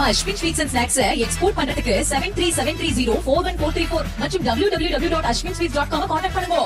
நம்ம Ashwin sweets and snacks export பண்றதுக்கு 7373041434 மற்றும் www.ashwinsweets.com கான்டாக்ட் பண்ணுங்க.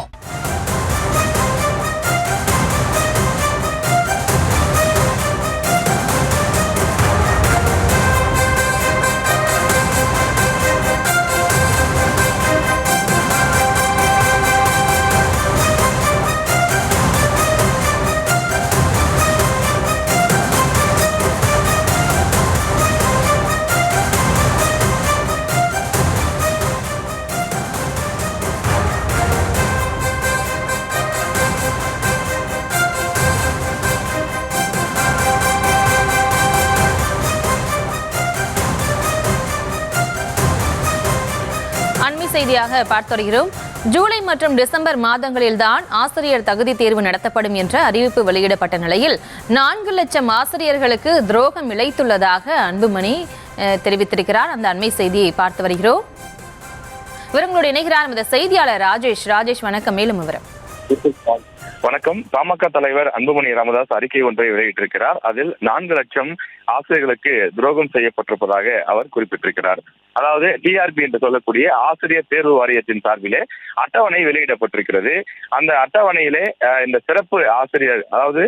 செய்தியாக பார்த்து வருகிறோம். ஜூலை மற்றும் டிசம்பர் மாதங்களில்தான் ஆசிரியர் தகுதி தேர்வு நடத்தப்படும் என்ற அறிவிப்பு வெளியிடப்பட்ட நிலையில் 4 லட்சம் ஆசிரியர்களுக்கு துரோகம் இழைத்துள்ளதாக அன்புமணி தெரிவித்திருக்கிறார். அந்த அண்மை செய்தியை பார்த்து வருகிறோம். இவர்களோடு இணைகிறார் இந்த செய்தியாளர் ராஜேஷ். வணக்கம். மேலும் விவரம். வணக்கம். பாமக தலைவர் அன்புமணி ராமதாஸ் அறிக்கை ஒன்றை வெளியிட்டிருக்கிறார். அதில் 4 லட்சம் ஆசிரியர்களுக்கு துரோகம் செய்யப்பட்டிருப்பதாக அவர் குறிப்பிட்டிருக்கிறார். அதாவது டிஆர்பி என்று சொல்லக்கூடிய ஆசிரியர் தேர்வு வாரியத்தின் சார்பிலே அட்டவணை வெளியிடப்பட்டிருக்கிறது. அந்த அட்டவணையிலே இந்த சிறப்பு ஆசிரியர், அதாவது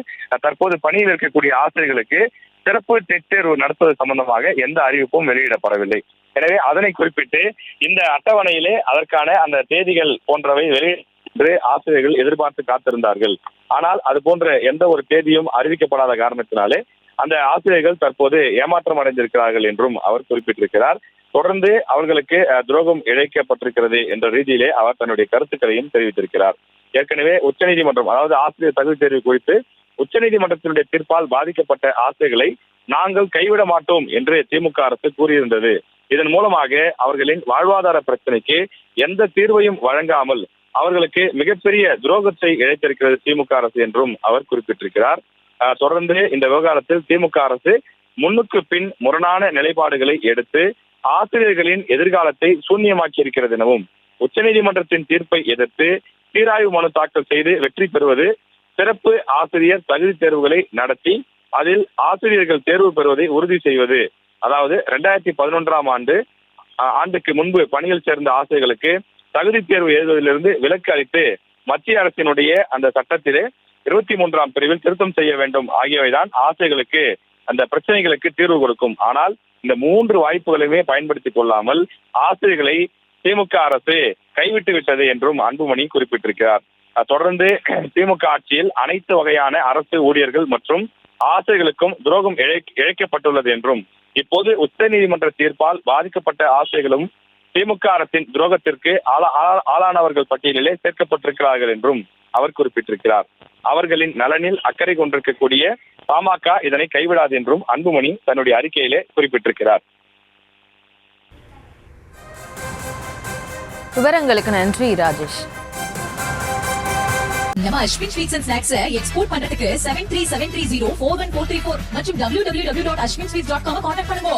தற்போது பணியில் இருக்கக்கூடிய ஆசிரியர்களுக்கு சிறப்பு டெட் தேர்வு நடத்துவது சம்பந்தமாக எந்த அறிவிப்பும் வெளியிடப்படவில்லை. எனவே அதனை குறிப்பிட்டு இந்த அட்டவணையிலே அதற்கான அந்த தேதிகள் போன்றவை என்று ஆசிரியர்கள் எதிர்பார்த்து காத்திருந்தார்கள். ஆனால் அது போன்ற எந்த ஒரு தேதியும் அறிவிக்கப்படாத காரணத்தினாலே அந்த ஆசிரியர்கள் தற்போது ஏமாற்றம் அடைந்திருக்கிறார்கள் என்றும் அவர் குறிப்பிட்டிருக்கிறார். தொடர்ந்து அவர்களுக்கு துரோகம் இழைக்கப்பட்டிருக்கிறது என்ற ரீதியிலே அவர் தன்னுடைய கருத்துக்களையும் தெரிவித்திருக்கிறார். ஏற்கனவே உச்சநீதிமன்றம், அதாவது ஆசிரியர் தகுதி தேர்வு குறித்து உச்சநீதிமன்றத்தினுடைய தீர்ப்பால் பாதிக்கப்பட்ட ஆசிரியர்களை நாங்கள் கைவிட மாட்டோம் என்று திமுக அரசு கூறியிருந்தது. இதன் மூலமாக அவர்களின் வாழ்வாதார பிரச்சனைக்கு எந்த தீர்வையும் வழங்காமல் அவர்களுக்கு மிகப்பெரிய துரோகத்தை இழைத்திருக்கிறது திமுக அரசு என்றும் அவர் குறிப்பிட்டிருக்கிறார். தொடர்ந்து இந்த விவகாரத்தில் திமுக அரசு முன்னுக்கு பின் முரணான நிலைப்பாடுகளை எடுத்து ஆசிரியர்களின் எதிர்காலத்தை சூன்யமாக்கி இருக்கிறது எனவும் உச்சநீதிமன்றத்தின் தீர்ப்பை எதிர்த்து சீராய்வு மனு தாக்கல் செய்து வெற்றி பெறுவது, சிறப்பு ஆசிரியர் தகுதி தேர்வுகளை நடத்தி அதில் ஆசிரியர்கள் தேர்வு பெறுவதை உறுதி செய்வது, அதாவது 2011 ஆண்டுக்கு முன்பு பணியில் சேர்ந்த ஆசிரியர்களுக்கு தகுதி தேர்வு எழுதுவதிலிருந்து விலக்கு அளித்து மத்திய அரசினுடைய அந்த சட்டத்திலே 23ஆம் பிரிவில் திருத்தம் செய்ய வேண்டும் ஆகியவைதான் ஆசிரியர்களுக்கு அந்த பிரச்சனைகளுக்கு தீர்வு கொடுக்கும். ஆனால் இந்த 3 வாய்ப்புகளையுமே பயன்படுத்திக் கொள்ளாமல் ஆசிரியர்களை திமுக அரசு கைவிட்டு விட்டது என்றும் அன்புமணி குறிப்பிட்டிருக்கிறார். தொடர்ந்து திமுக ஆட்சியில் அனைத்து வகையான அரசு ஊழியர்கள் மற்றும் ஆசிரியர்களுக்கும் துரோகம் இழைக்கப்பட்டுள்ளது என்றும் இப்போது உச்சநீதிமன்ற தீர்ப்பால் பாதிக்கப்பட்ட ஆசிரியர்களும் திமுக அரசின் துரோகத்திற்கு ஆளானவர்கள் பட்டியலிலே சேர்க்கப்பட்டிருக்கிறார்கள் என்றும் அவர் குறிப்பிட்டிருக்கிறார். அவர்களின் நலனில் அக்கறை கொண்டிருக்கக்கூடிய பாமக இதனை கைவிடாது என்றும் அன்புமணி தன்னுடைய அறிக்கையிலே குறிப்பிட்டிருக்கிறார். விவரங்களுக்கு நன்றி ராஜேஷ். நம்ம Ashwin sweets and snacks export பண்றதுக்கு 7373041434 மற்றும் www.ashwinsweets.com கான்டாக்ட் பண்ணுங்க.